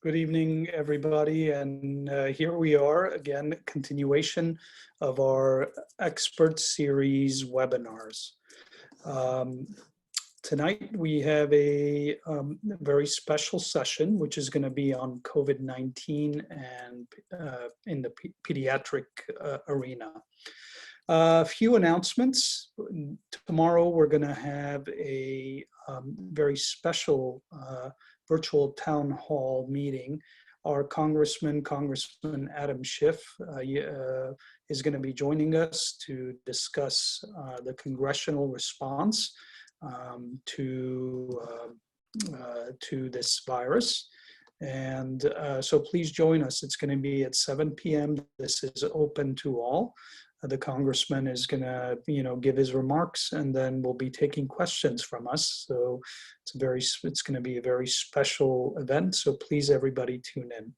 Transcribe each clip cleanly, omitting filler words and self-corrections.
Good evening, everybody, and here we are again, continuation of our expert series webinars. Tonight we have a very special session, which is going to be on COVID-19 and in the pediatric arena. A few announcements. Tomorrow we're going to have a very special virtual town hall meeting. Our Congressman Adam Schiff is going to be joining us to discuss the congressional response to this virus. And so please join us. It's going to be at 7 p.m. This is open to all. The congressman is going to, give his remarks, and then we'll be taking questions from us. So it's going to be a very special event. So please, everybody, tune in.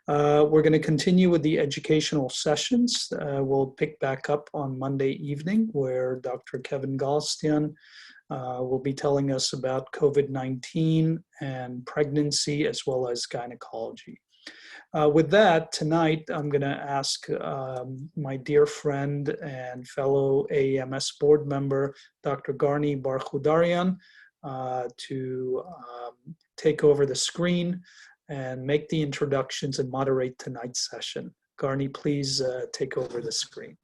We're going to continue with the educational sessions. We'll pick back up on Monday evening, where Dr. Kevin Galstian will be telling us about COVID-19 and pregnancy, as well as gynecology. With that, tonight, I'm going to ask my dear friend and fellow AAMS board member, Dr. Barkhoudarian, to take over the screen and make the introductions and moderate tonight's session. Garni, please take over the screen.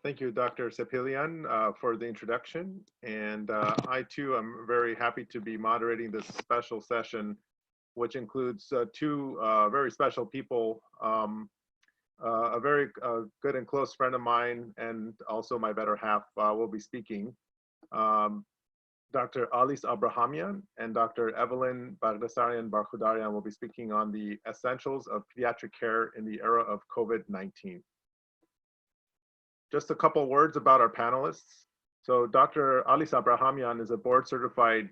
Thank you, Dr. Sepilian, for the introduction. And I, too, am very happy to be moderating this special session, which includes two very special people, a very good and close friend of mine, and also my better half will be speaking. Dr. Alice Abrahamian and Dr. Evelyn Baghdasraian Barkhoudarian will be speaking on the essentials of pediatric care in the era of COVID-19. Just a couple words about our panelists. So Dr. Alice Abrahamian is a board-certified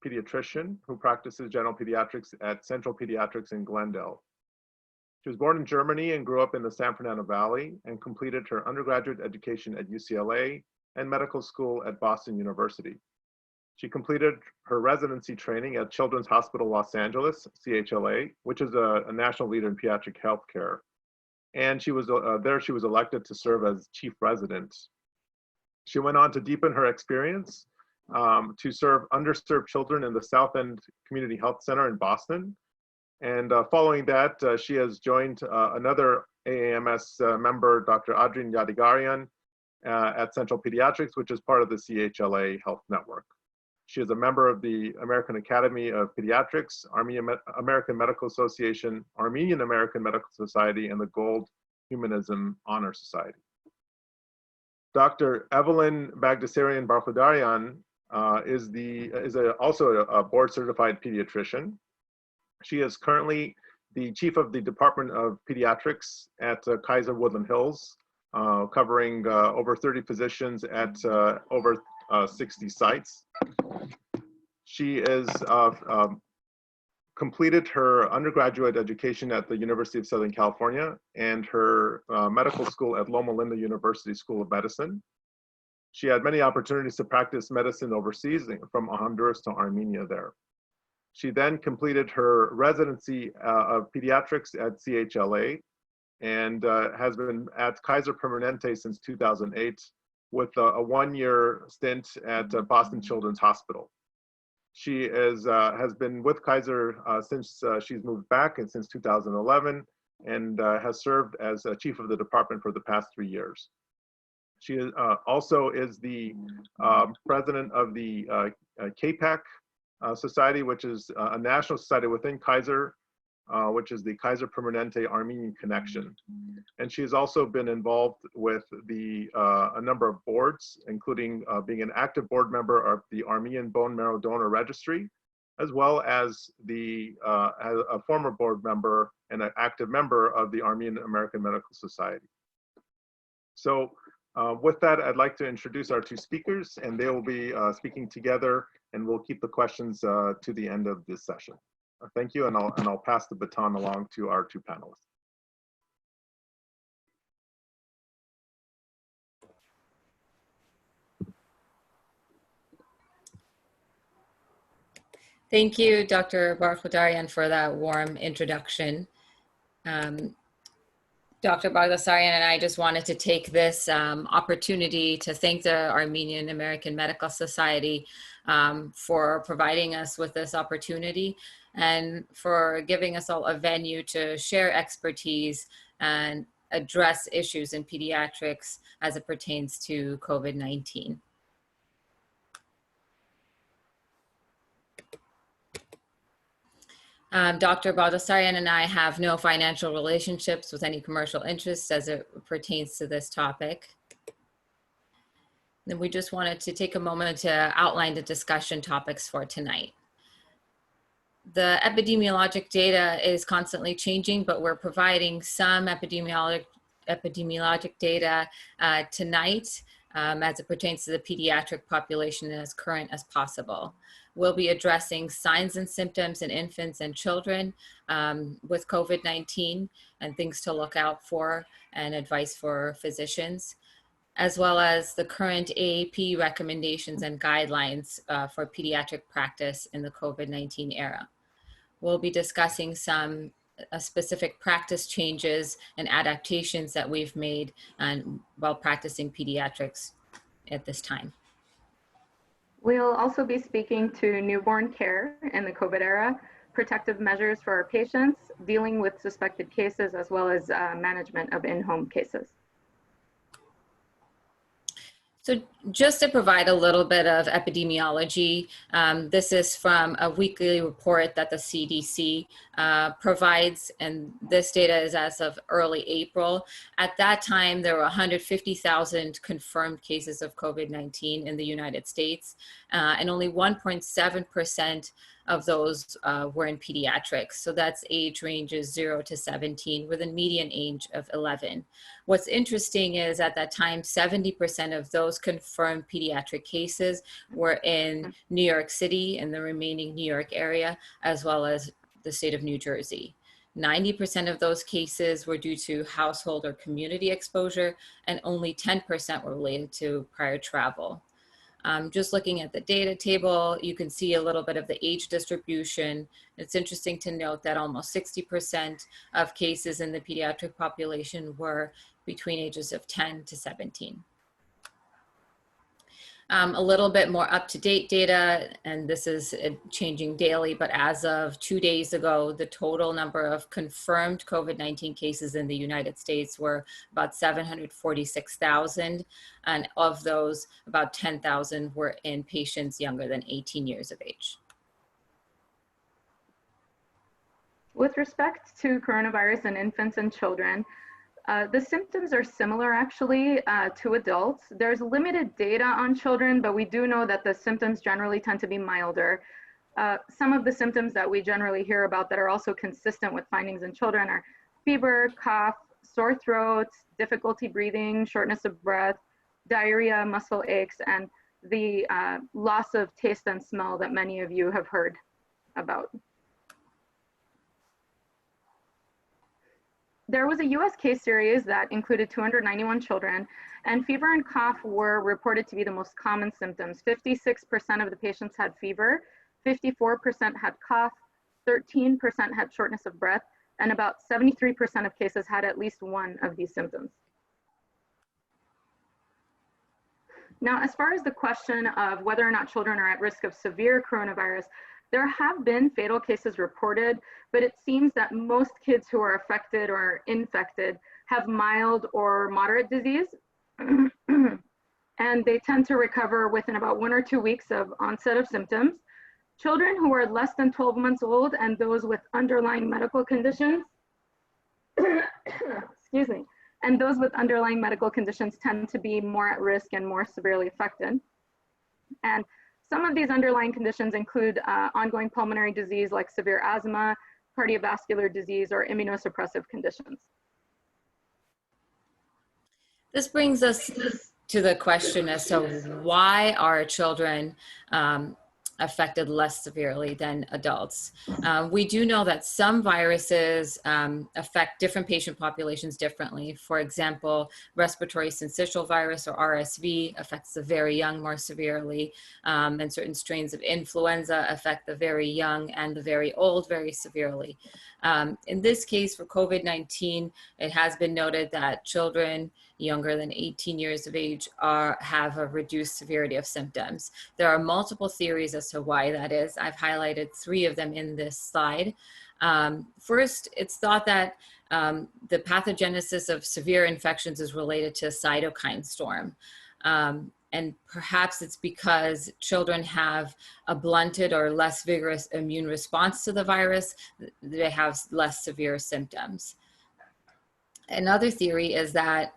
pediatrician who practices general pediatrics at Central Pediatrics in Glendale. She was born in Germany and grew up in the San Fernando Valley and completed her undergraduate education at UCLA and medical school at Boston University. She completed her residency training at Children's Hospital Los Angeles, CHLA, which is a national leader in pediatric healthcare. And she was she was elected to serve as chief resident. She went on to deepen her experience to serve underserved children in the South End Community Health Center in Boston. And following that, she has joined another AAMS member, Dr. Adrian Yadigarian, at Central Pediatrics, which is part of the CHLA Health Network. She is a member of the American Academy of Pediatrics, American Medical Association, Armenian American Medical Society, and the Gold Humanism Honor Society. Dr. Evelyn Baghdasraian Barkhoudarian is also a board-certified pediatrician. She is currently the chief of the Department of Pediatrics at Kaiser Woodland Hills, covering over 30 physicians at over 60 sites. She is completed her undergraduate education at the University of Southern California and her medical school at Loma Linda University School of Medicine. She had many opportunities to practice medicine overseas, from Honduras to Armenia there. She then completed her residency of pediatrics at CHLA and has been at Kaiser Permanente since 2008 with a one-year stint at Boston Children's Hospital. She has been with Kaiser since she's moved back and since 2011 and has served as chief of the department for the past 3 years. She also is the president of the KPAC Society, which is a national society within Kaiser, which is the Kaiser Permanente Armenian Connection. And she's also been involved with a number of boards, including being an active board member of the Armenian Bone Marrow Donor Registry, as well as a former board member and an active member of the Armenian American Medical Society. So with that, I'd like to introduce our two speakers, and they will be speaking together, and we'll keep the questions to the end of this session. Thank you, and I'll pass the baton along to our two panelists. Thank you, Dr. Barkhoudarian, for that warm introduction. Dr. Baghdasraian and I just wanted to take this opportunity to thank the Armenian American Medical Society for providing us with this opportunity and for giving us all a venue to share expertise and address issues in pediatrics as it pertains to COVID-19. Dr. Baghdasraian and I have no financial relationships with any commercial interests as it pertains to this topic. Then we just wanted to take a moment to outline the discussion topics for tonight. The epidemiologic data is constantly changing, but we're providing some epidemiologic data tonight as it pertains to the pediatric population as current as possible. We'll be addressing signs and symptoms in infants and children with COVID-19 and things to look out for and advice for physicians, as well as the current AAP recommendations and guidelines for pediatric practice in the COVID-19 era. We'll be discussing some specific practice changes and adaptations that we've made while practicing pediatrics at this time. We'll also be speaking to newborn care in the COVID era, protective measures for our patients, dealing with suspected cases, as well as management of in-home cases. So just to provide a little bit of epidemiology, this is from a weekly report that the CDC provides, and this data is as of early April. At that time, there were 150,000 confirmed cases of COVID-19 in the United States, and only 1.7% of those were in pediatrics. So that's age ranges 0 to 17 with a median age of 11. What's interesting is at that time, 70% of those confirmed pediatric cases were in New York City and the remaining New York area, as well as the state of New Jersey. 90% of those cases were due to household or community exposure, and only 10% were related to prior travel. Just looking at the data table, you can see a little bit of the age distribution. It's interesting to note that almost 60% of cases in the pediatric population were between ages of 10 to 17. A little bit more up-to-date data, and this is changing daily, but as of 2 days ago, the total number of confirmed COVID-19 cases in the United States were about 746,000, and of those, about 10,000 were in patients younger than 18 years of age. With respect to coronavirus in infants and children, the symptoms are similar actually to adults. There's limited data on children, but we do know that the symptoms generally tend to be milder. Some of the symptoms that we generally hear about that are also consistent with findings in children are fever, cough, sore throats, difficulty breathing, shortness of breath, diarrhea, muscle aches, and the loss of taste and smell that many of you have heard about. There was a US case series that included 291 children, and fever and cough were reported to be the most common symptoms. 56% of the patients had fever, 54% had cough, 13% had shortness of breath, and about 73% of cases had at least one of these symptoms. Now, as far as the question of whether or not children are at risk of severe coronavirus, there have been fatal cases reported, but it seems that most kids who are affected or infected have mild or moderate disease, and they tend to recover within about 1 or 2 weeks of onset of symptoms. Children who are less than 12 months old and those with underlying medical conditions, excuse me, and those with underlying medical conditions tend to be more at risk and more severely affected. And some of these underlying conditions include ongoing pulmonary disease like severe asthma, cardiovascular disease, or immunosuppressive conditions. This brings us to the question as to why are children affected less severely than adults. We do know that some viruses affect different patient populations differently. For example, respiratory syncytial virus, or RSV, affects the very young more severely, and certain strains of influenza affect the very young and the very old very severely. In this case, for COVID-19, it has been noted that children younger than 18 years of age have a reduced severity of symptoms. There are multiple theories as to why that is. I've highlighted 3 of them in this slide. First, it's thought that the pathogenesis of severe infections is related to a cytokine storm. And perhaps it's because children have a blunted or less vigorous immune response to the virus, they have less severe symptoms. Another theory is that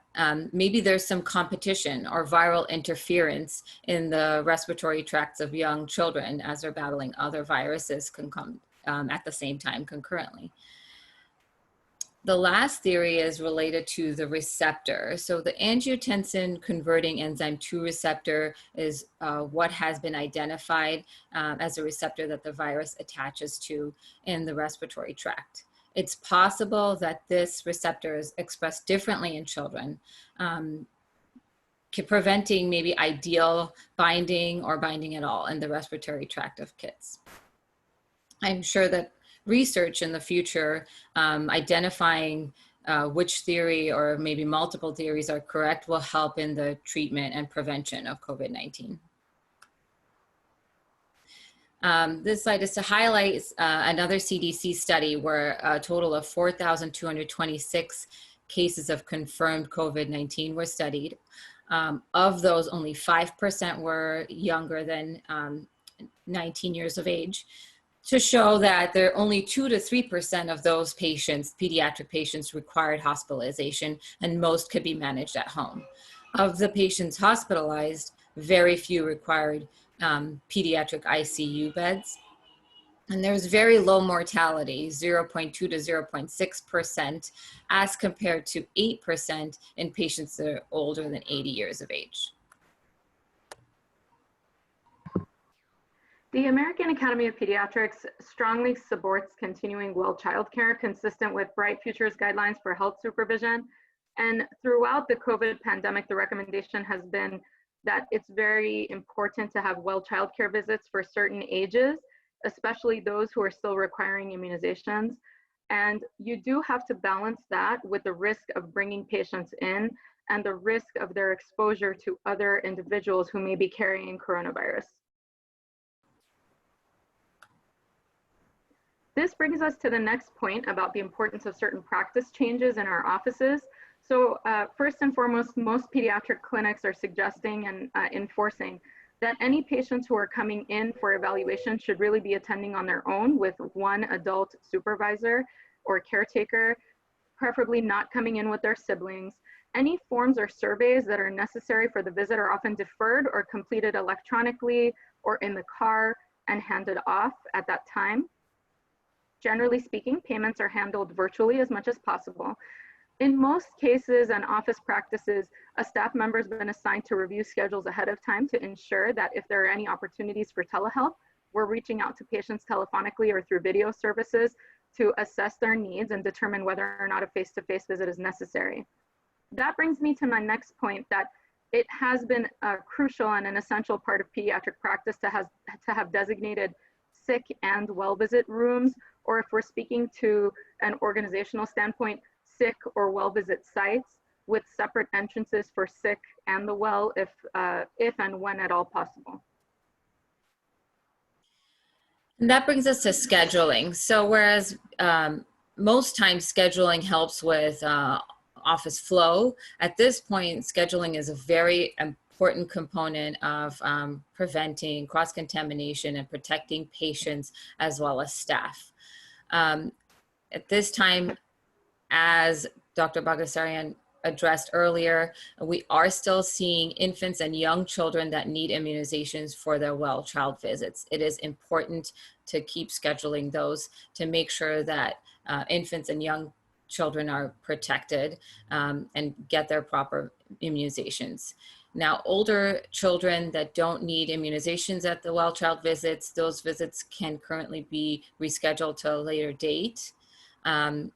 maybe there's some competition or viral interference in the respiratory tracts of young children as they're battling other viruses at the same time concurrently. The last theory is related to the receptor. So the angiotensin converting enzyme 2 receptor is what has been identified as a receptor that the virus attaches to in the respiratory tract. It's possible that this receptor is expressed differently in children, preventing maybe ideal binding or binding at all in the respiratory tract of kids. I'm sure that research in the future identifying which theory or maybe multiple theories are correct will help in the treatment and prevention of COVID-19. This slide is to highlight another CDC study where a total of 4,226 cases of confirmed COVID-19 were studied. Of those, only 5% were younger than 19 years of age, to show that there are only 2 to 3% of those patients, pediatric patients, required hospitalization, and most could be managed at home. Of the patients hospitalized, very few required pediatric ICU beds. And there's very low mortality, 0.2 to 0.6%, as compared to 8% in patients that are older than 80 years of age. The American Academy of Pediatrics strongly supports continuing well childcare consistent with Bright Futures guidelines for health supervision. And throughout the COVID pandemic, the recommendation has been that it's very important to have well childcare visits for certain ages, especially those who are still requiring immunizations. And you do have to balance that with the risk of bringing patients in and the risk of their exposure to other individuals who may be carrying coronavirus. This brings us to the next point about the importance of certain practice changes in our offices. So first and foremost, most pediatric clinics are suggesting and enforcing that any patients who are coming in for evaluation should really be attending on their own with one adult supervisor or caretaker, preferably not coming in with their siblings. Any forms or surveys that are necessary for the visit are often deferred or completed electronically or in the car and handed off at that time. Generally speaking, payments are handled virtually as much as possible. In most cases and office practices, a staff member has been assigned to review schedules ahead of time to ensure that if there are any opportunities for telehealth, we're reaching out to patients telephonically or through video services to assess their needs and determine whether or not a face-to-face visit is necessary. That brings me to my next point, that it has been crucial and an essential part of pediatric practice to have designated sick and well visit rooms, or if we're speaking to an organizational standpoint, sick or well visit sites with separate entrances for sick and the well if and when at all possible. And that brings us to scheduling. So whereas most times scheduling helps with office flow, at this point, scheduling is a very important component of preventing cross-contamination and protecting patients as well as staff. At this time, as Dr. Baghdasraian addressed earlier, we are still seeing infants and young children that need immunizations for their well child visits. It is important to keep scheduling those to make sure that infants and young children are protected and get their proper immunizations. Now, older children that don't need immunizations at the well child visits, those visits can currently be rescheduled to a later date. And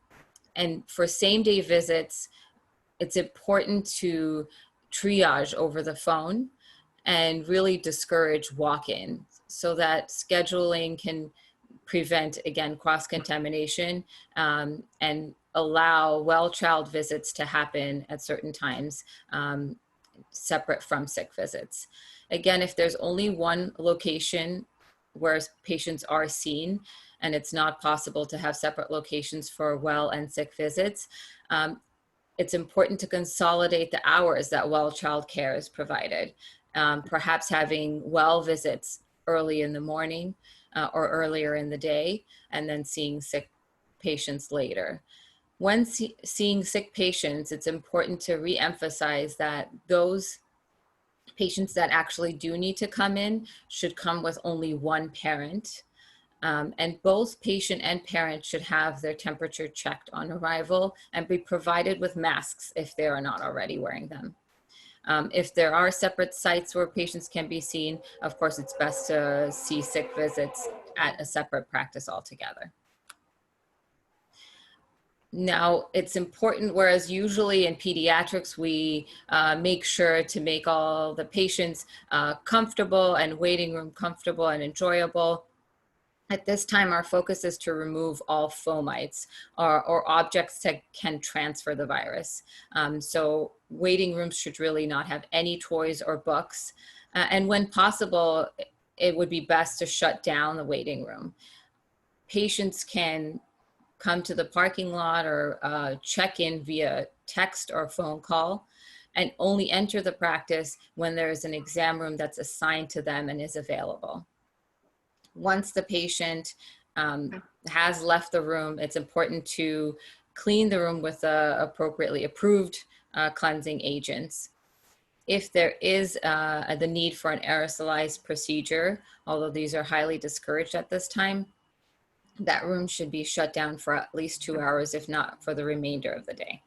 for same day visits, it's important to triage over the phone and really discourage walk-in so that scheduling can prevent, again, cross-contamination and allow well child visits to happen at certain times separate from sick visits. Again, if there's only one location where patients are seen and it's not possible to have separate locations for well and sick visits, it's important to consolidate the hours that well child care is provided. Perhaps having well visits early in the morning or earlier in the day, and then seeing sick patients later. When seeing sick patients, it's important to re-emphasize that those patients that actually do need to come in should come with only one parent. And both patient and parent should have their temperature checked on arrival and be provided with masks if they are not already wearing them. If there are separate sites where patients can be seen, of course, it's best to see sick visits at a separate practice altogether. Now, it's important, whereas usually in pediatrics, we make sure to make all the patients comfortable and waiting room comfortable and enjoyable. At this time, our focus is to remove all fomites or objects that can transfer the virus. So waiting rooms should really not have any toys or books. And when possible, it would be best to shut down the waiting room. Patients can come to the parking lot or check in via text or phone call, and only enter the practice when there is an exam room that's assigned to them and is available. Once the patient has left the room, it's important to clean the room with appropriately approved cleansing agents. If there is the need for an aerosolized procedure, although these are highly discouraged at this time, that room should be shut down for at least 2 hours, if not for the remainder of the day.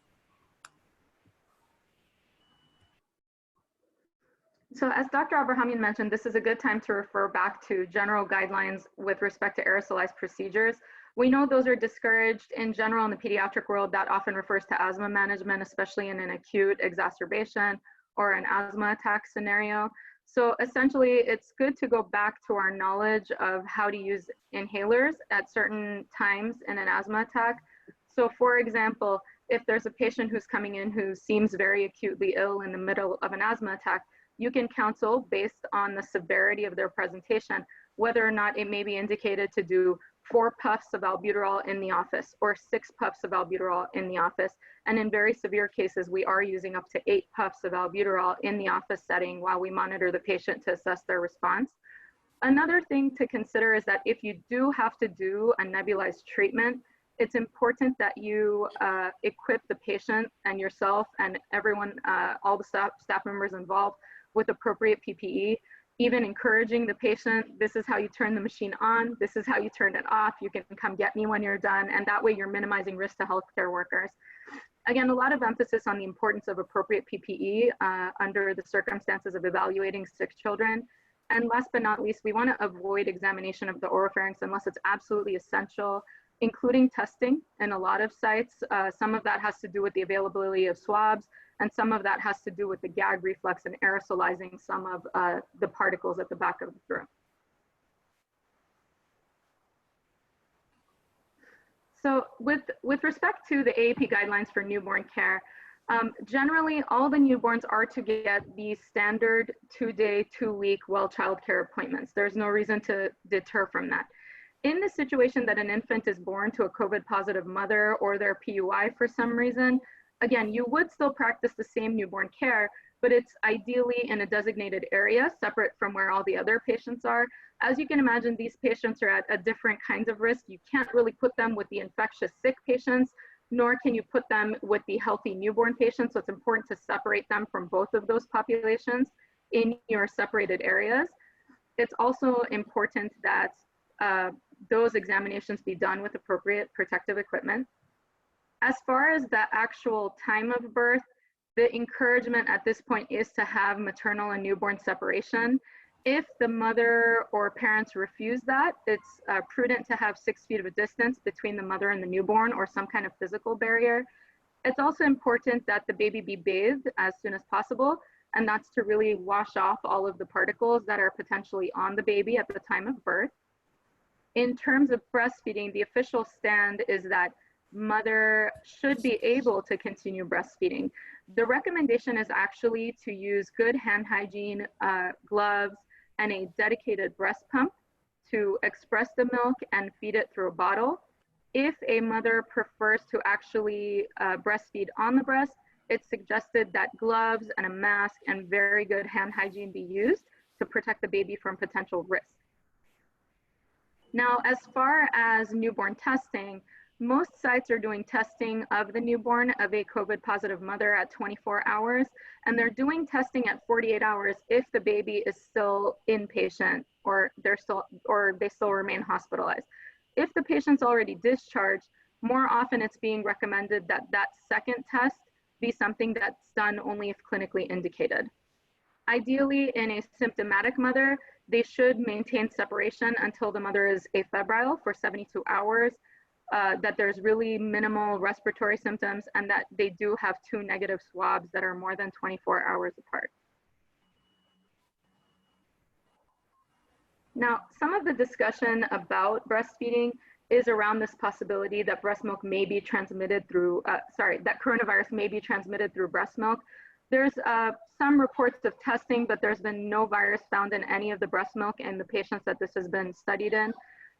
So as Dr. Abrahamian mentioned, this is a good time to refer back to general guidelines with respect to aerosolized procedures. We know those are discouraged in general in the pediatric world. That often refers to asthma management, especially in an acute exacerbation or an asthma attack scenario. So essentially, it's good to go back to our knowledge of how to use inhalers at certain times in an asthma attack. So for example, if there's a patient who's coming in who seems very acutely ill in the middle of an asthma attack, you can counsel based on the severity of their presentation, whether or not it may be indicated to do 4 puffs of albuterol in the office or 6 puffs of albuterol in the office. And in very severe cases, we are using up to 8 puffs of albuterol in the office setting while we monitor the patient to assess their response. Another thing to consider is that if you do have to do a nebulized treatment, it's important that you equip the patient and yourself and everyone, all the staff members involved with appropriate PPE, even encouraging the patient, this is how you turn the machine on, this is how you turn it off, you can come get me when you're done, and that way you're minimizing risk to healthcare workers. Again, a lot of emphasis on the importance of appropriate PPE under the circumstances of evaluating sick children. And last but not least, we want to avoid examination of the oropharynx unless it's absolutely essential, including testing in a lot of sites. Some of that has to do with the availability of swabs, and some of that has to do with the gag reflex and aerosolizing some of the particles at the back of the throat. So with respect to the AAP guidelines for newborn care, generally all the newborns are to get the standard 2-day, 2-week well child care appointments. There's no reason to deter from that. In the situation that an infant is born to a COVID positive mother or their PUI for some reason, again, you would still practice the same newborn care, but it's ideally in a designated area separate from where all the other patients are. As you can imagine, these patients are at a different kinds of risk. You can't really put them with the infectious sick patients, nor can you put them with the healthy newborn patients. So it's important to separate them from both of those populations in your separated areas. It's also important that those examinations be done with appropriate protective equipment. As far as the actual time of birth, The encouragement at this point is to have maternal and newborn separation. If the mother or parents refuse that, it's prudent to have 6 feet of a distance between the mother and the newborn or some kind of physical barrier. It's also important that the baby be bathed as soon as possible, and that's to really wash off all of the particles that are potentially on the baby at the time of birth. In terms of breastfeeding, the official stand is that mother should be able to continue breastfeeding. The recommendation is actually to use good hand hygiene, gloves, and a dedicated breast pump to express the milk and feed it through a bottle. If a mother prefers to actually breastfeed on the breast, it's suggested that gloves and a mask and very good hand hygiene be used to protect the baby from potential risk. Now, as far as newborn testing, most sites are doing testing of the newborn of a COVID positive mother at 24 hours, and they're doing testing at 48 hours if the baby is still inpatient or they still remain hospitalized. If the patient's already discharged, more often it's being recommended that that second test be something that's done only if clinically indicated. Ideally, in a symptomatic mother, they should maintain separation until the mother is afebrile for 72 hours, that there's really minimal respiratory symptoms, and that they do have 2 negative swabs that are more than 24 hours apart. Now, some of the discussion about breastfeeding is around this possibility that breast milk may be transmitted through, that coronavirus may be transmitted through breast milk. There's some reports of testing, but there's been no virus found in any of the breast milk in the patients that this has been studied in.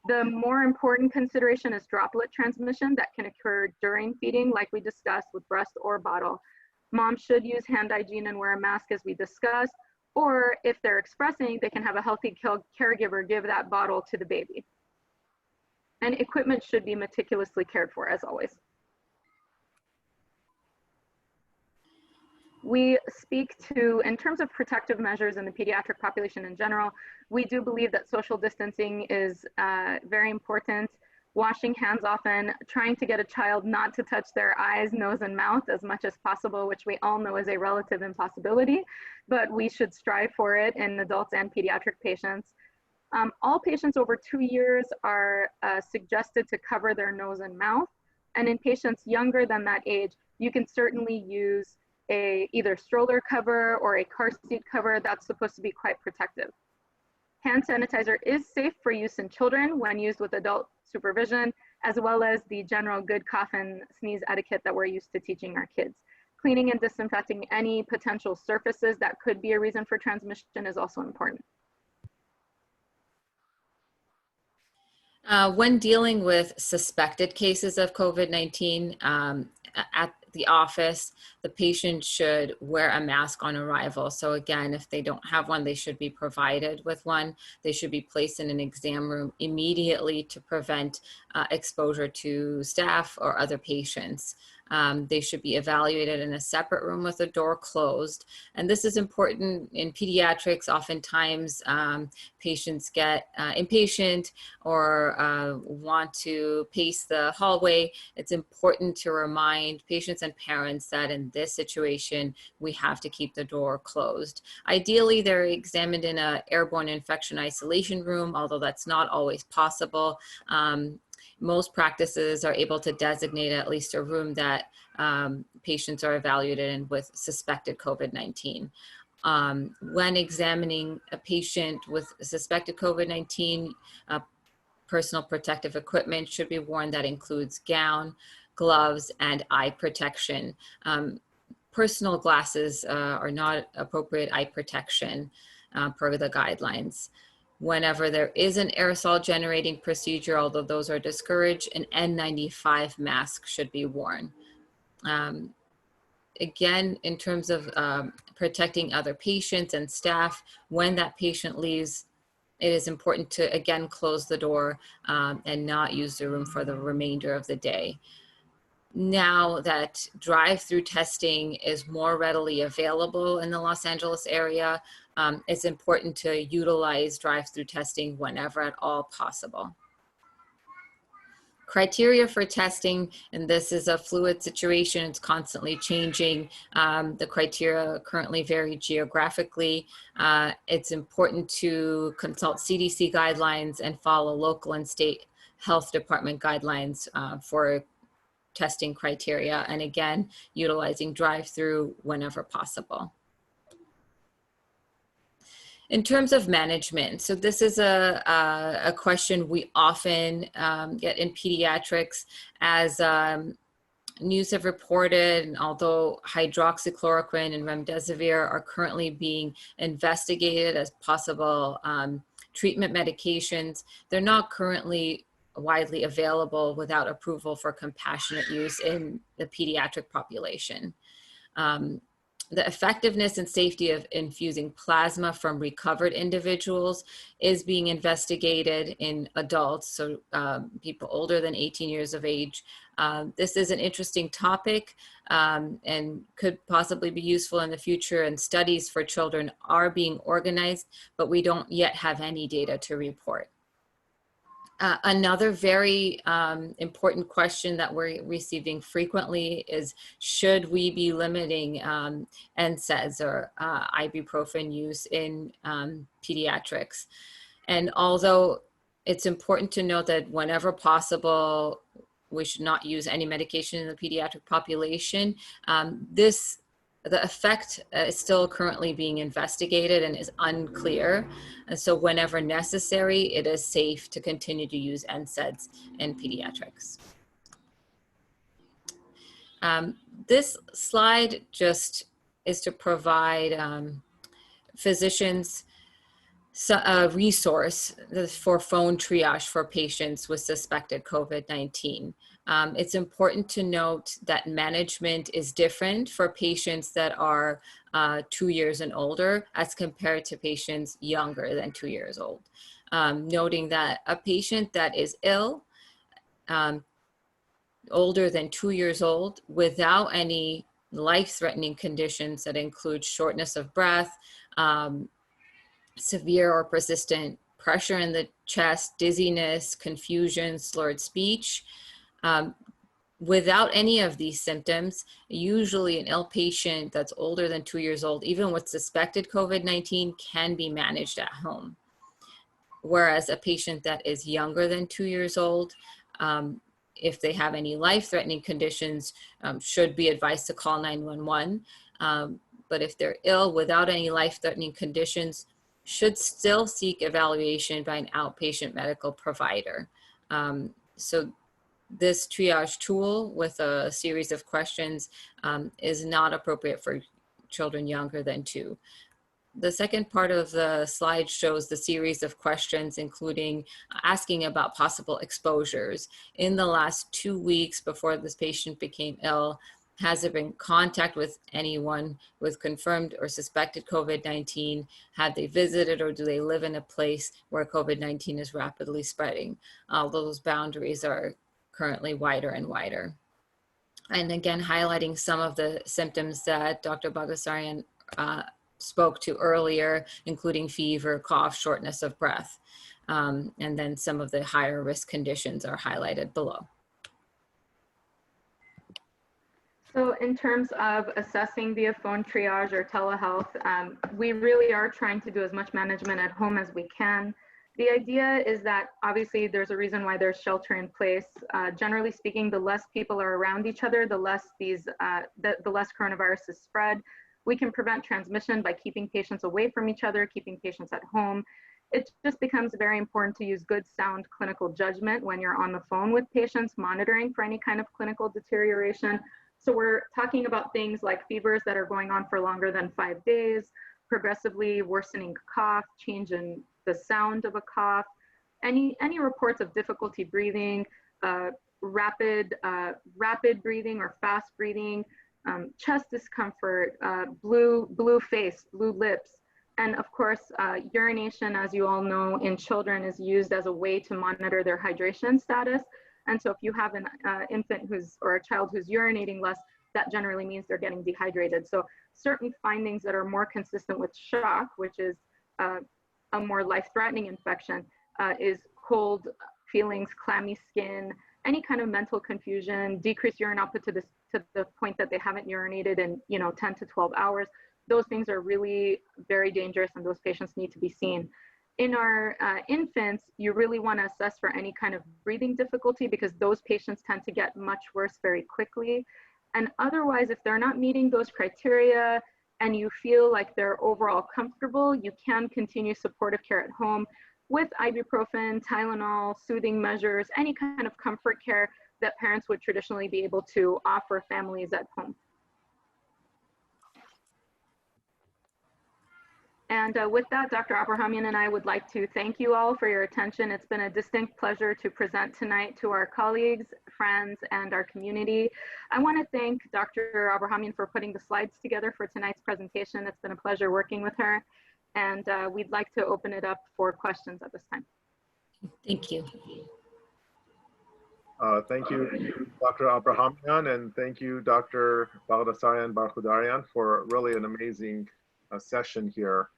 The more important consideration is droplet transmission that can occur during feeding, like we discussed with breast or bottle. Moms should use hand hygiene and wear a mask as we discussed, or if they're expressing, they can have a healthy caregiver give that bottle to the baby. And equipment should be meticulously cared for, as always. We speak to, in terms of protective measures in the pediatric population in general, we do believe that social distancing is very important. Washing hands often, trying to get a child not to touch their eyes, nose, and mouth as much as possible, which we all know is a relative impossibility, but we should strive for it in adults and pediatric patients. All patients over 2 years are suggested to cover their nose and mouth. And in patients younger than that age, you can certainly use either stroller cover or a car seat cover that's supposed to be quite protective. Hand sanitizer is safe for use in children when used with adult supervision, as well as the general good cough and sneeze etiquette that we're used to teaching our kids. Cleaning and disinfecting any potential surfaces that could be a reason for transmission is also important. When dealing with suspected cases of COVID-19 at the office, the patient should wear a mask on arrival. So again, if they don't have one, they should be provided with one. They should be placed in an exam room immediately to prevent exposure to staff or other patients. They should be evaluated in a separate room with the door closed. And this is important in pediatrics. Oftentimes, patients get impatient or want to pace the hallway. It's important to remind patients and parents that in this situation, we have to keep the door closed. Ideally, they're examined in an airborne infection isolation room, although that's not always possible. Most practices are able to designate at least a room that patients are evaluated in with suspected COVID-19. When examining a patient with suspected COVID-19, personal protective equipment should be worn that includes gown, gloves, and eye protection. Personal glasses are not appropriate eye protection per the guidelines. Whenever there is an aerosol generating procedure, although those are discouraged, an N95 mask should be worn. Again, in terms of protecting other patients and staff, when that patient leaves, it is important to, again, close the door and not use the room for the remainder of the day. Now that drive-through testing is more readily available in the Los Angeles area, it's important to utilize drive-through testing whenever at all possible. Criteria for testing, and this is a fluid situation, it's constantly changing. The criteria currently vary geographically. It's important to consult CDC guidelines and follow local and state health department guidelines for testing criteria, and again, utilizing drive-through whenever possible. In terms of management, so this is a question we often get in pediatrics, as news have reported, and although hydroxychloroquine and remdesivir are currently being investigated as possible treatment medications, they're not currently widely available without approval for compassionate use in the pediatric population. The effectiveness and safety of infusing plasma from recovered individuals is being investigated in adults, so people older than 18 years of age. This is an interesting topic and could possibly be useful in the future, and studies for children are being organized, but we don't yet have any data to report. Another very important question that we're receiving frequently is, should we be limiting NSAIDs or ibuprofen use in pediatrics? And although it's important to note that whenever possible, we should not use any medication in the pediatric population, the effect is still currently being investigated and is unclear. And so whenever necessary, it is safe to continue to use NSAIDs in pediatrics. This slide just is to provide physicians a resource for phone triage for patients with suspected COVID-19. It's important to note that management is different for patients that are 2 years and older as compared to patients younger than 2 years old. Noting that a patient that is ill, older than 2 years old, without any life-threatening conditions that include shortness of breath, severe or persistent pressure in the chest, dizziness, confusion, slurred speech. Without any of these symptoms, usually an ill patient that's older than 2 years old, even with suspected COVID-19, can be managed at home. Whereas a patient that is younger than 2 years old, if they have any life-threatening conditions, should be advised to call 911. But if they're ill without any life-threatening conditions, should still seek evaluation by an outpatient medical provider. So this triage tool with a series of questions is not appropriate for children younger than 2. The second part of the slide shows the series of questions, including asking about possible exposures. In the last 2 weeks before this patient became ill, has there been contact with anyone with confirmed or suspected COVID-19? Have they visited, or do they live in a place where COVID-19 is rapidly spreading? Those boundaries are currently wider and wider. And again, highlighting some of the symptoms that Dr. Baghdasraian spoke to earlier, including fever, cough, shortness of breath. And then some of the higher risk conditions are highlighted below. So in terms of assessing via phone triage or telehealth, we really are trying to do as much management at home as we can. The idea is that obviously there's a reason why there's shelter in place. Generally speaking, the less people are around each other, the less the less coronavirus is spread. We can prevent transmission by keeping patients away from each other, keeping patients at home. It just becomes very important to use good, sound clinical judgment when you're on the phone with patients, monitoring for any kind of clinical deterioration. So we're talking about things like fevers that are going on for longer than 5 days, progressively worsening cough, change in the sound of a cough, any reports of difficulty breathing, rapid breathing or fast breathing, chest discomfort, blue face, blue lips. And of course, urination, as you all know, in children is used as a way to monitor their hydration status. And so if you have an infant or a child who's urinating less, that generally means they're getting dehydrated. So certain findings that are more consistent with shock, which is a more life-threatening infection, is cold feelings, clammy skin, any kind of mental confusion, decreased urine output to the point that they haven't urinated in 10 to 12 hours. Those things are really very dangerous, and those patients need to be seen. In our infants, you really want to assess for any kind of breathing difficulty, because those patients tend to get much worse very quickly. And otherwise, if they're not meeting those criteria and you feel like they're overall comfortable, you can continue supportive care at home with ibuprofen, Tylenol, soothing measures, any kind of comfort care that parents would traditionally be able to offer families at home. And with that, Dr. Abrahamian and I would like to thank you all for your attention. It's been a distinct pleasure to present tonight to our colleagues, friends, and our community. I want to thank Dr. Abrahamian for putting the slides together for tonight's presentation. It's been a pleasure working with her. And we'd like to open it up for questions at this time. Thank you. Thank you, Dr. Abrahamian, and thank you, Dr. Baghdasraian Barkhoudarian, for really an amazing session here.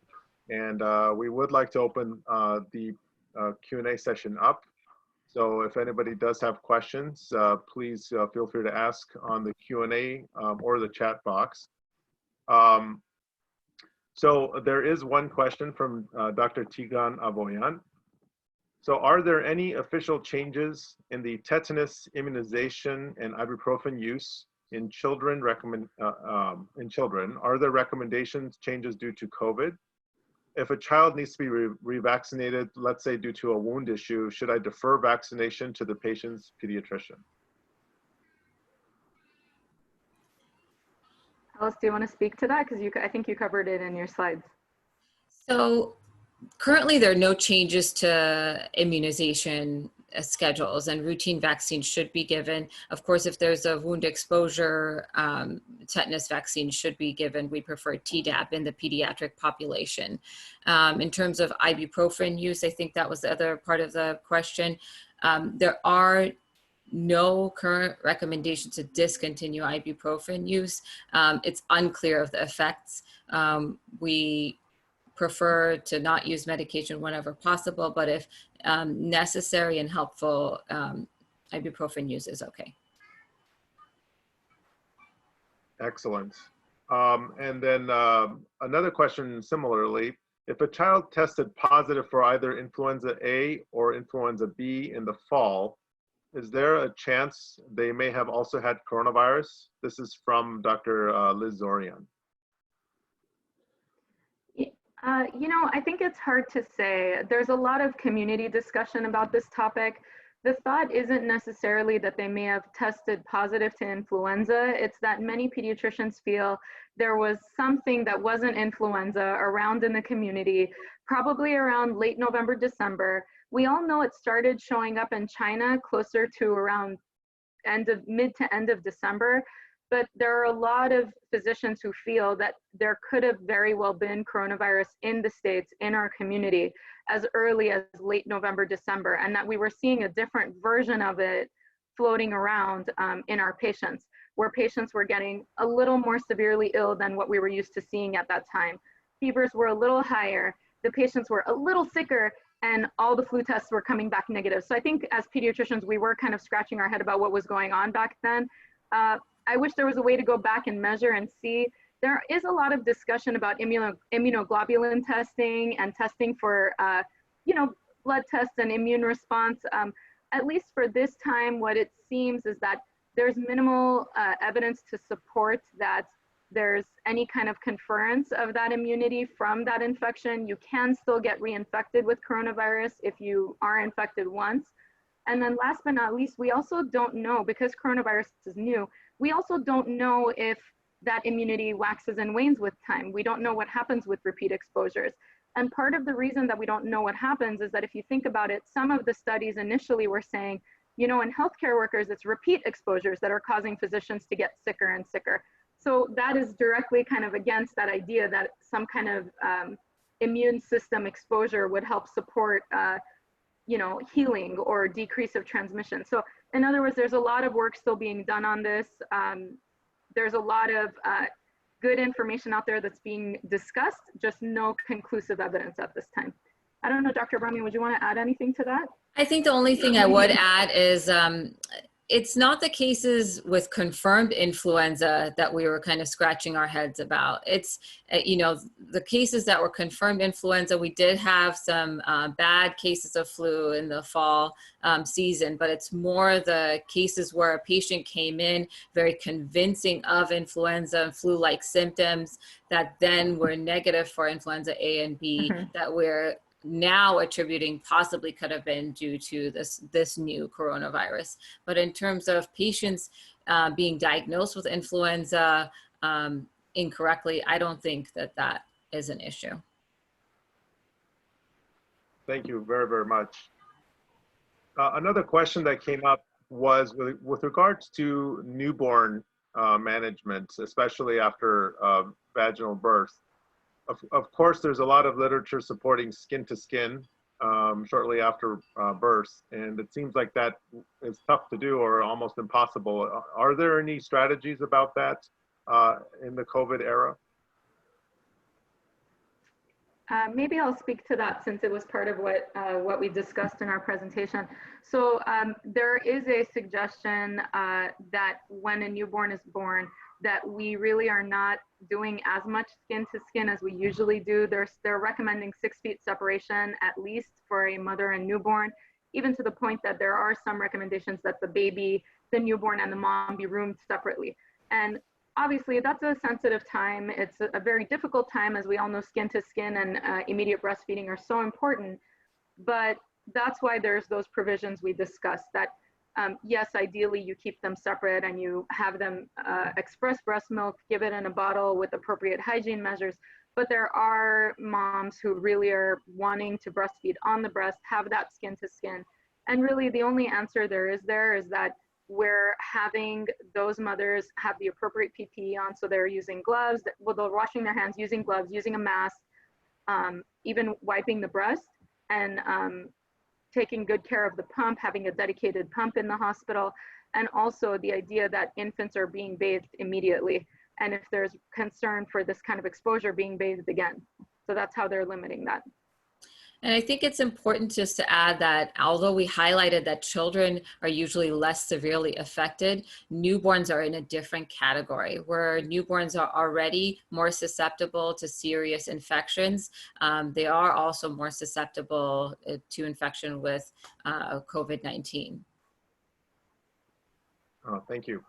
And we would like to open the Q&A session up. So if anybody does have questions, please feel free to ask on the Q&A or the chat box. So there is one question from Dr. Tigan Aboyan. So are there any official changes in the tetanus immunization and ibuprofen use in children? Are there recommendations changes due to COVID? If a child needs to be revaccinated, let's say due to a wound issue, should I defer vaccination to the patient's pediatrician? Alice, do you want to speak to that? Because I think you covered it in your slides. So currently there are no changes to immunization schedules, and routine vaccines should be given. Of course, if there's a wound exposure, tetanus vaccine should be given. We prefer Tdap in the pediatric population. In terms of ibuprofen use, I think that was the other part of the question. There are no current recommendation to discontinue ibuprofen use. It's unclear of the effects. We prefer to not use medication whenever possible, but if necessary and helpful, ibuprofen use is okay. Excellent. And then another question similarly, if a child tested positive for either influenza A or influenza B in the fall, is there a chance they may have also had coronavirus? This is from Dr. Liz Zorian. I think it's hard to say. There's a lot of community discussion about this topic. The thought isn't necessarily that they may have tested positive to influenza. It's that many pediatricians feel there was something that wasn't influenza around in the community, probably around late November, December. We all know it started showing up in China closer to around mid to end of December. But there are a lot of physicians who feel that there could have very well been coronavirus in the States, in our community, as early as late November, December, and that we were seeing a different version of it floating around in our patients, where patients were getting a little more severely ill than what we were used to seeing at that time. Fevers were a little higher, the patients were a little sicker, and all the flu tests were coming back negative. So I think as pediatricians, we were kind of scratching our head about what was going on back then. I wish there was a way to go back and measure and see. There is a lot of discussion about immunoglobulin testing and testing for, blood tests and immune response. At least for this time, what it seems is that there's minimal evidence to support that there's any kind of conference of that immunity from that infection. You can still get reinfected with coronavirus if you are infected once. And then last but not least, we also don't know, because coronavirus is new, we also don't know if that immunity waxes and wanes with time. We don't know what happens with repeat exposures. And part of the reason that we don't know what happens is that if you think about it, some of the studies initially were saying, in healthcare workers, it's repeat exposures that are causing physicians to get sicker and sicker. So that is directly kind of against that idea that some kind of immune system exposure would help support healing or decrease of transmission. So in other words, there's a lot of work still being done on this. There's a lot of good information out there that's being discussed, just no conclusive evidence at this time. I don't know, Dr. Abrahamian, would you want to add anything to that? I think the only thing I would add is it's not the cases with confirmed influenza that we were kind of scratching our heads about. It's, you know, the cases that were confirmed influenza, we did have some bad cases of flu in the fall season, but it's more the cases where a patient came in very convincing of influenza and flu-like symptoms that then were negative for influenza A and B that we're now attributing possibly could have been due to this new coronavirus. But in terms of patients being diagnosed with influenza incorrectly, I don't think that that is an issue. Thank you very, very much. Another question that came up was with regards to newborn management, especially after vaginal birth. Of course, there's a lot of literature supporting skin to skin shortly after birth, and it seems like that is tough to do or almost impossible. Are there any strategies about that in the COVID era? Maybe I'll speak to that since it was part of what we discussed in our presentation. So there is a suggestion that when a newborn is born, that we really are not doing as much skin to skin as we usually do. They're recommending 6 feet separation at least for a mother and newborn, even to the point that there are some recommendations that the baby, the newborn, and the mom be roomed separately. And obviously that's a sensitive time. It's a very difficult time. As we all know, skin to skin and immediate breastfeeding are so important, but that's why there's those provisions we discussed that yes, ideally you keep them separate and you have them express breast milk, give it in a bottle with appropriate hygiene measures. But there are moms who really are wanting to breastfeed on the breast, have that skin to skin. And really the only answer there is that we're having those mothers have the appropriate PPE on. So they're using gloves, well, they're washing their hands, using gloves, using a mask, even wiping the breast, and taking good care of the pump, having a dedicated pump in the hospital, and also the idea that infants are being bathed immediately. And if there's concern for this kind of exposure, being bathed again. So that's how they're limiting that. And I think it's important just to add that although we highlighted that children are usually less severely affected, newborns are in a different category where newborns are already more susceptible to serious infections. They are also more susceptible to infection with COVID-19. Oh, thank you.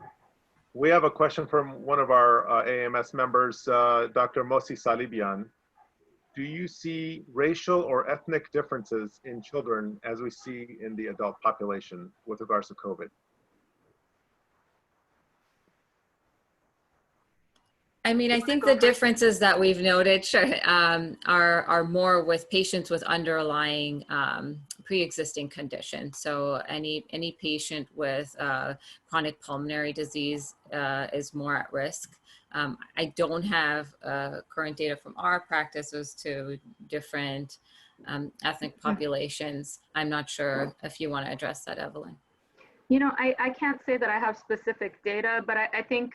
We have a question from one of our AAMS members, Dr. Mosi Salibian. Do you see racial or ethnic differences in children as we see in the adult population with regards to COVID? I mean, I think the differences that we've noted are more with patients with underlying pre-existing conditions. So any patient with chronic pulmonary disease is more at risk. I don't have current data from our practice as to different ethnic populations. I'm not sure if you want to address that, Evelyn. You know, I can't say that I have specific data, but I think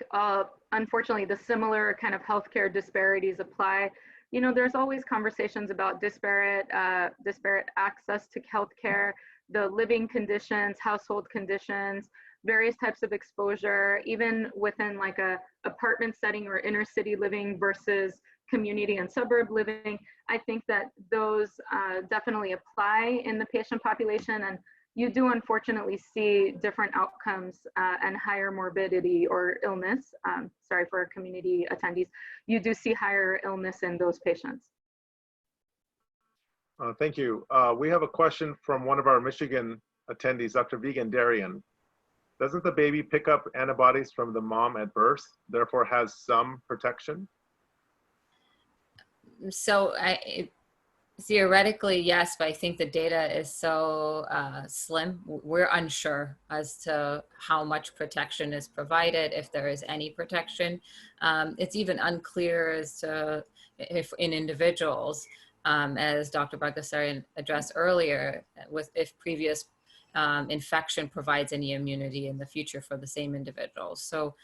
unfortunately the similar kind of healthcare disparities apply. You know, there's always conversations about disparate access to healthcare, the living conditions, household conditions, various types of exposure, even within like a apartment setting or inner city living versus community and suburb living. I think that those definitely apply in the patient population, and you do unfortunately see different outcomes and higher morbidity or illness. Sorry for our community attendees. You do see higher illness in those patients. Thank you. We have a question from one of our Michigan attendees, Dr. Baghdasraian. Doesn't the baby pick up antibodies from the mom at birth, therefore has some protection? So theoretically, yes, but I think the data is so slim. We're unsure as to how much protection is provided, if there is any protection. It's even unclear as to if in individuals, as Dr. Baghdasraian addressed earlier, if previous infection provides any immunity in the future for the same individuals. So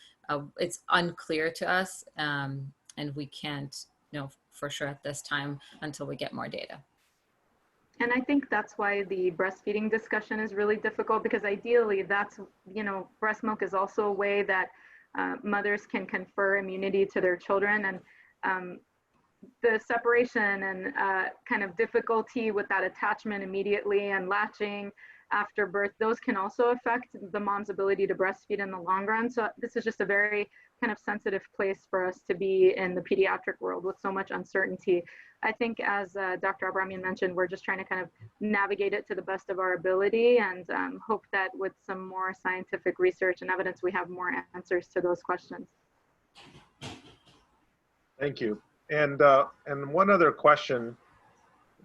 it's unclear to us, and we can't know for sure at this time until we get more data. And I think that's why the breastfeeding discussion is really difficult, because ideally that's, breast milk is also a way that mothers can confer immunity to their children. And the separation and kind of difficulty with that attachment immediately and latching after birth, those can also affect the mom's ability to breastfeed in the long run. So this is just a very kind of sensitive place for us to be in the pediatric world with so much uncertainty. I think, as Dr. Abrahamian mentioned, we're just trying to kind of navigate it to the best of our ability, and hope that with some more scientific research and evidence, we have more answers to those questions. Thank you. And one other question,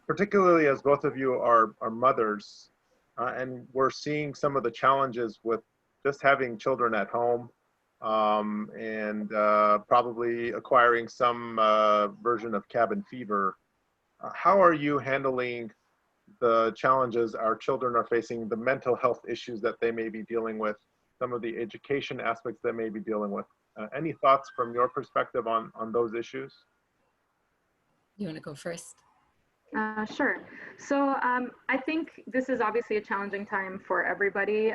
particularly as both of you are mothers, and we're seeing some of the challenges with just having children at home, and probably acquiring some version of cabin fever. How are you handling the challenges our children are facing, the mental health issues that they may be dealing with, some of the education aspects they may be dealing with? Any thoughts from your perspective on those issues? You want to go first? Sure. So I think this is obviously a challenging time for everybody.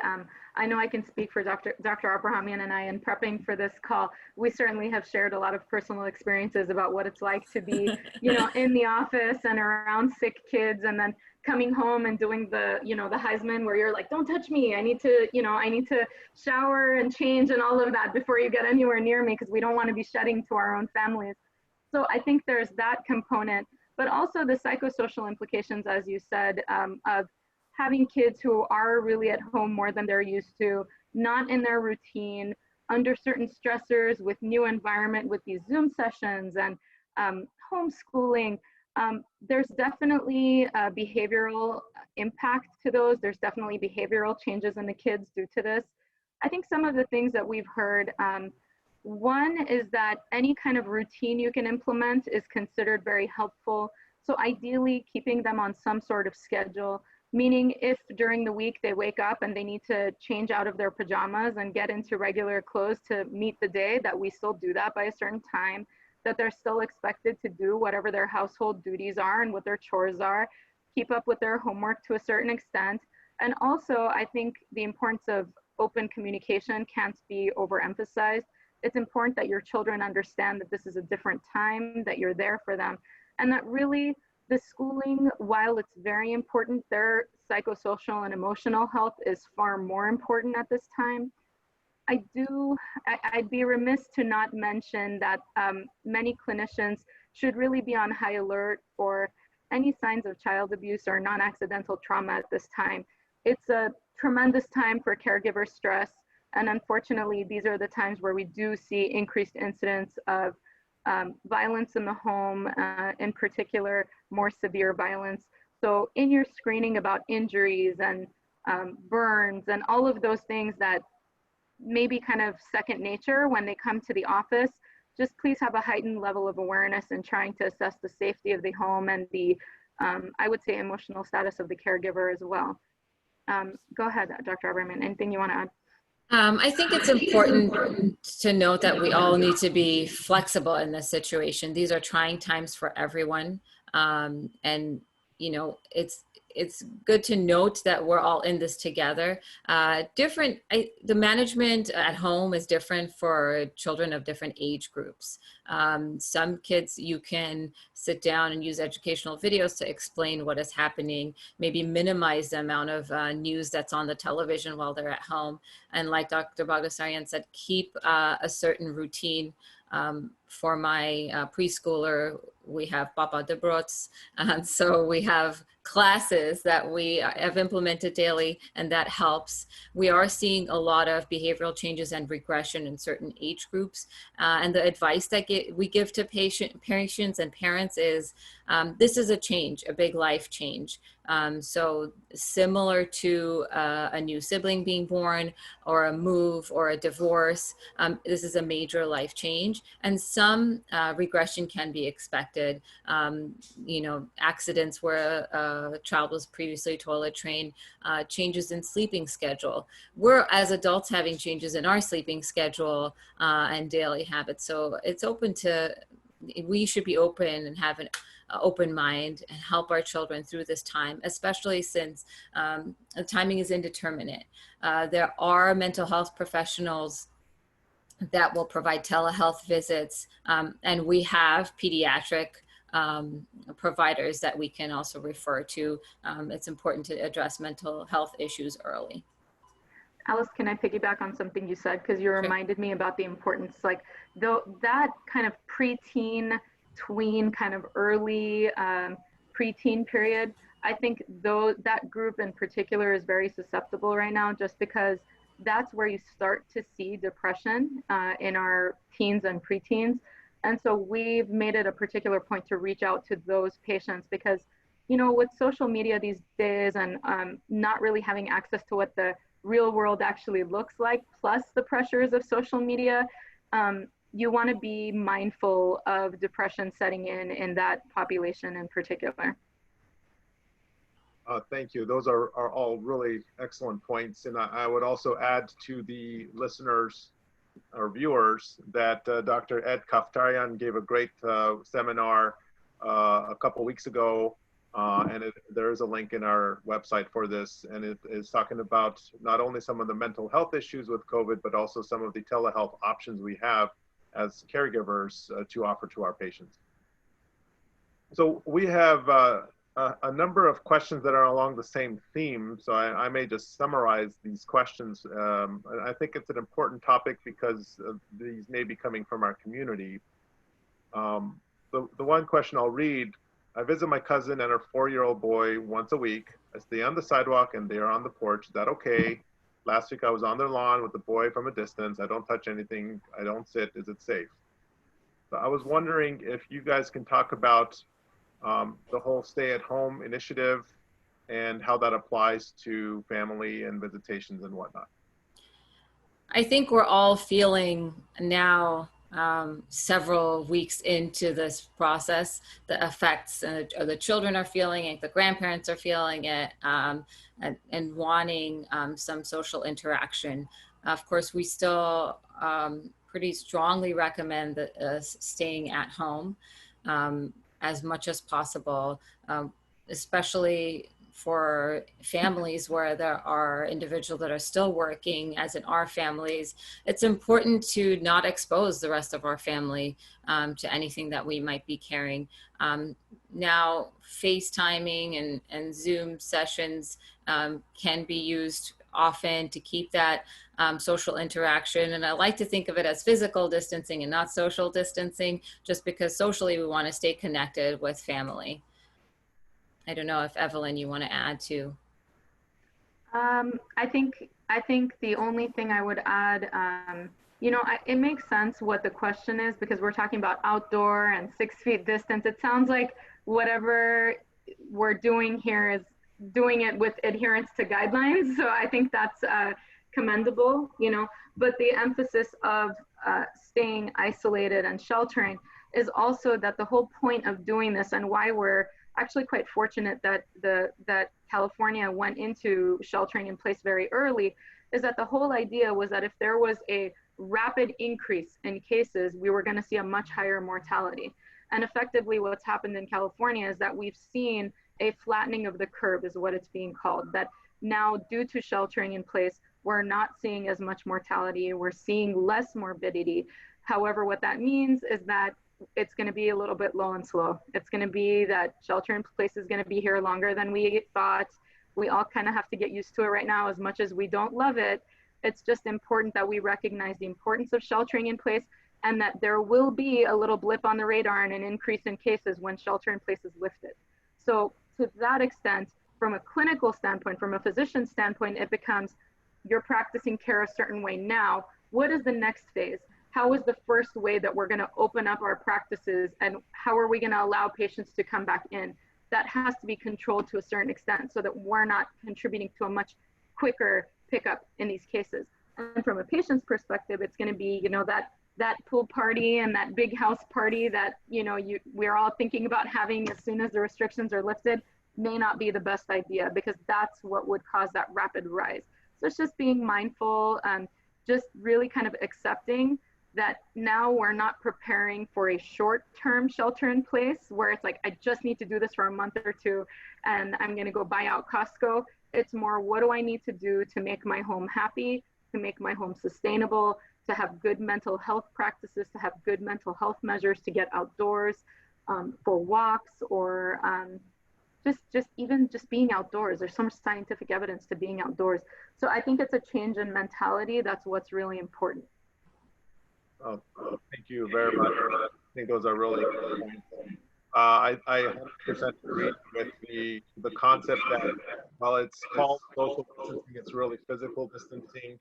I know I can speak for Dr. Abrahamian and I. In prepping for this call, we certainly have shared a lot of personal experiences about what it's like to be, in the office and around sick kids, and then coming home and doing the, the Heisman, where you're like, don't touch me. I need to shower and change and all of that before you get anywhere near me, because we don't want to be shedding to our own families. So I think there's that component, but also the psychosocial implications, as you said, of having kids who are really at home more than they're used to, not in their routine, under certain stressors, with new environment, with these Zoom sessions and homeschooling. There's definitely a behavioral impact to those. There's definitely behavioral changes in the kids due to this. I think some of the things that we've heard, one is that any kind of routine you can implement is considered very helpful. So ideally keeping them on some sort of schedule, meaning if during the week they wake up and they need to change out of their pajamas and get into regular clothes to meet the day, that we still do that by a certain time, that they're still expected to do whatever their household duties are and what their chores are, keep up with their homework to a certain extent. And also, I think the importance of open communication can't be overemphasized. It's important that your children understand that this is a different time, that you're there for them, and that really the schooling, while it's very important, their psychosocial and emotional health is far more important at this time. I'd be remiss to not mention that many clinicians should really be on high alert for any signs of child abuse or non-accidental trauma at this time. It's a tremendous time for caregiver stress. And unfortunately, these are the times where we do see increased incidents of violence in the home, in particular, more severe violence. So in your screening about injuries and burns and all of those things that may be kind of second nature when they come to the office, just please have a heightened level of awareness in trying to assess the safety of the home and the, I would say, emotional status of the caregiver as well. Go ahead, Dr. Abrahamian, anything you want to add? I think it's important to note that we all need to be flexible in this situation. These are trying times for everyone. And, it's good to note that we're all in this together. The management at home is different for children of different age groups. Some kids, you can sit down and use educational videos to explain what is happening, maybe minimize the amount of news that's on the television while they're at home. And like Dr. Baghdasraian said, keep a certain routine. For my preschooler, we have Papa de Brots, and so we have classes that we have implemented daily, and that helps. We are seeing a lot of behavioral changes and regression in certain age groups, and the advice that we give to patients and parents is this is a change, a big life change. So similar to a new sibling being born or a move or a divorce, this is a major life change, and some regression can be expected. Accidents where a child was previously toilet trained, changes in sleeping schedule. We're as adults having changes in our sleeping schedule and daily habits. So it's open to, we should be open and have open mind and help our children through this time, especially since the timing is indeterminate. There are mental health professionals that will provide telehealth visits, and we have pediatric providers that we can also refer to. It's important to address mental health issues early. Alice, can I piggyback on something you said? Because you reminded me about the importance, like that kind of preteen, tween, kind of early preteen period. I think that group in particular is very susceptible right now, just because that's where you start to see depression in our teens and preteens. And so we've made it a particular point to reach out to those patients because, you know, with social media these days and not really having access to what the real world actually looks like, plus the pressures of social media, you want to be mindful of depression setting in that population in particular. Thank you. Those are all really excellent points. And I would also add to the listeners or viewers that Dr. Ed Baghdasraian gave a great seminar a couple weeks ago. And there is a link in our website for this. And it is talking about not only some of the mental health issues with COVID, but also some of the telehealth options we have as caregivers to offer to our patients. So we have a number of questions that are along the same theme. So I may just summarize these questions. I think it's an important topic because these may be coming from our community. The one question I'll read: I visit my cousin and her 4-year-old boy once a week. I stay on the sidewalk and they are on the porch. Is that okay? Last week I was on their lawn with the boy from a distance. I don't touch anything. I don't sit. Is it safe? So I was wondering if you guys can talk about the whole stay-at-home initiative and how that applies to family and visitations and whatnot. I think we're all feeling now, several weeks into this process, the effects, the children are feeling it, the grandparents are feeling it, and wanting some social interaction. Of course, we still pretty strongly recommend staying at home as much as possible, especially for families where there are individuals that are still working, as in our families. It's important to not expose the rest of our family to anything that we might be carrying. Now, FaceTiming and Zoom sessions can be used often to keep that social interaction. And I like to think of it as physical distancing and not social distancing, just because socially we want to stay connected with family. I don't know if Evelyn, you want to add to. I think the only thing I would add, you know, it makes sense what the question is, because we're talking about outdoor and 6 feet distance. It sounds like whatever we're doing here is doing it with adherence to guidelines. So I think that's commendable, you know, but the emphasis of staying isolated and sheltering is also that the whole point of doing this, and why we're actually quite fortunate that that California went into sheltering in place very early, is that the whole idea was that if there was a rapid increase in cases, we were going to see a much higher mortality. And effectively what's happened in California is that we've seen a flattening of the curve, is what it's being called, that now due to sheltering in place, we're not seeing as much mortality, we're seeing less morbidity. However, what that means is that it's going to be a little bit low and slow. It's going to be that shelter in place is going to be here longer than we thought. We all kind of have to get used to it right now, as much as we don't love it. It's just important that we recognize the importance of sheltering in place, and that there will be a little blip on the radar and an increase in cases when shelter in place is lifted. So to that extent, from a clinical standpoint, from a physician standpoint, it becomes, you're practicing care a certain way now. What is the next phase? How is the first way that we're going to open up our practices, and how are we going to allow patients to come back in? That has to be controlled to a certain extent so that we're not contributing to a much quicker pickup in these cases. And from a patient's perspective, it's going to be, you know, that pool party and that big house party that, you know, we're all thinking about having as soon as the restrictions are lifted may not be the best idea, because that's what would cause that rapid rise. So it's just being mindful and just really kind of accepting that now we're not preparing for a short-term shelter in place where it's like, I just need to do this for a month or two and I'm going to go buy out Costco. It's more, what do I need to do to make my home happy, to make my home sustainable, to have good mental health practices, to have good mental health measures, to get outdoors for walks, or just being outdoors. There's some scientific evidence to being outdoors. So I think it's a change in mentality. That's what's really important. Oh, thank you very much. I think those are really good points. I 100% agree with the concept that while it's called social distancing, it's really physical distancing,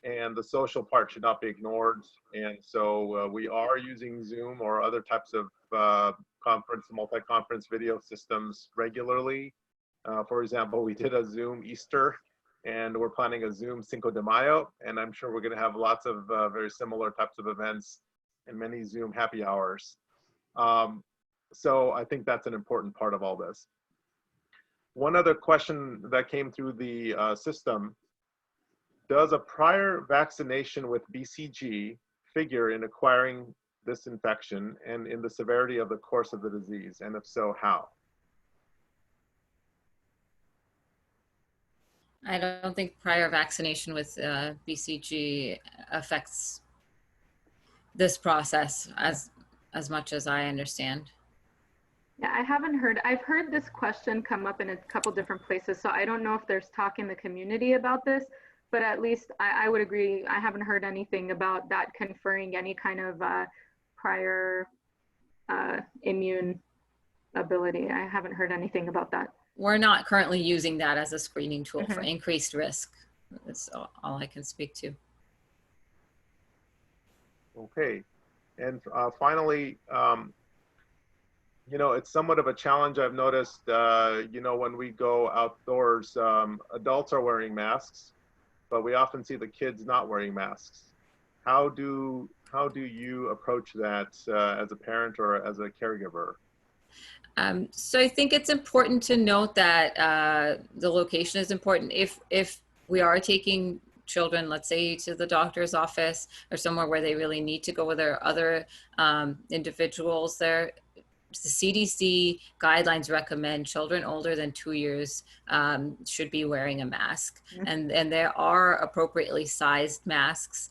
and the social part should not be ignored. And so we are using Zoom or other types of multi-conference video systems regularly. For example, we did a Zoom Easter, and we're planning a Zoom Cinco de Mayo, and I'm sure we're going to have lots of very similar types of events and many Zoom happy hours. So I think that's an important part of all this. One other question that came through the system: does a prior vaccination with BCG figure in acquiring this infection and in the severity of the course of the disease? And if so, how? I don't think prior vaccination with BCG affects this process as much as I understand. Yeah, I've heard this question come up in a couple different places, so I don't know if there's talk in the community about this, but at least I would agree, I haven't heard anything about that conferring any kind of prior immune ability. I haven't heard anything about that. We're not currently using that as a screening tool for increased risk. That's all I can speak to. Okay, and finally, you know, it's somewhat of a challenge I've noticed, you know, when we go outdoors, adults are wearing masks, but we often see the kids not wearing masks. How do you approach that as a parent or as a caregiver? So I think it's important to note that the location is important. If we are taking children, let's say, to the doctor's office or somewhere where they really need to go with their other individuals there, the CDC guidelines recommend children older than 2 years should be wearing a mask. And there are appropriately sized masks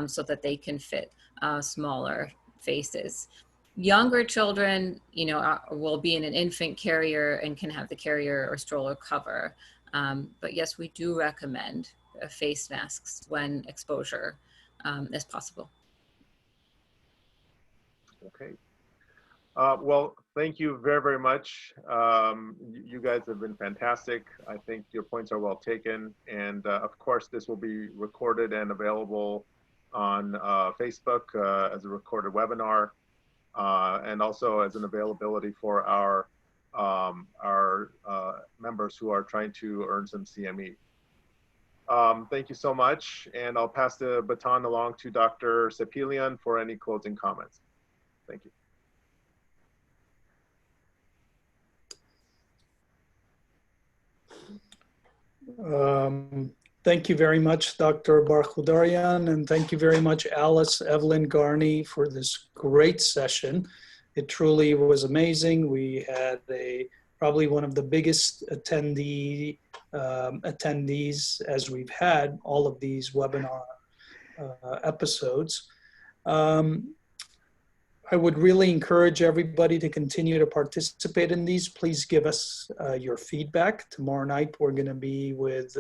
so that they can fit smaller faces. Younger children, you know, will be in an infant carrier and can have the carrier or stroller cover. But yes, we do recommend face masks when exposure is possible. Okay. Well, thank you very, very much. You guys have been fantastic. I think your points are well taken. And of course, this will be recorded and available on Facebook as a recorded webinar, and also as an availability for our members who are trying to earn some CME. Thank you so much. And I'll pass the baton along to Dr. Sepelian for any closing comments. Thank you. Thank you very much, Dr. Barkhoudarian, and thank you very much, Alice, Evelyn, Garney, for this great session. It truly was amazing. We had probably one of the biggest attendees as we've had all of these webinar episodes. I would really encourage everybody to continue to participate in these. Please give us your feedback. Tomorrow night, we're going to be with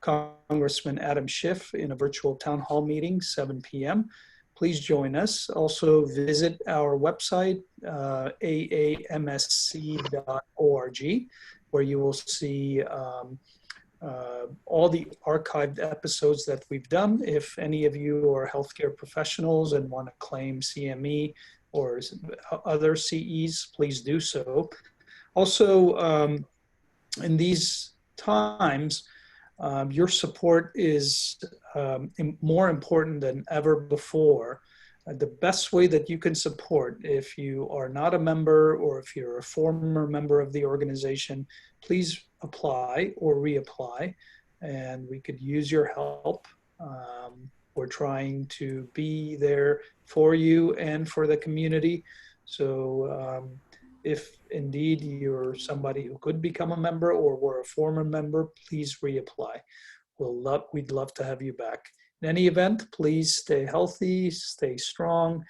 Congressman Adam Schiff in a virtual town hall meeting, 7 p.m. Please join us. Also visit our website, aamsc.org, where you will see all the archived episodes that we've done. If any of you are healthcare professionals and want to claim CME or other CEs, please do so. Also, in these times, your support is more important than ever before. The best way that you can support, if you are not a member or if you're a former member of the organization, please apply or reapply, and we could use your help. We're trying to be there for you and for the community. So if indeed you're somebody who could become a member or were a former member, please reapply. We'd love to have you back. In any event, please stay healthy, stay strong,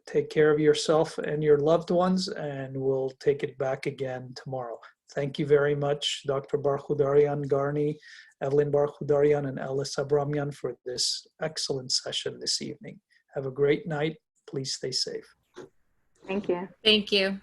take care of yourself and your loved ones, and we'll take it back again tomorrow. Thank you very much, Dr. Barkhoudarian, Garni, Evelyn Barkhoudarian, and Alice Abrahamian for this excellent session this evening. Have a great night. Please stay safe. Thank you. Thank you.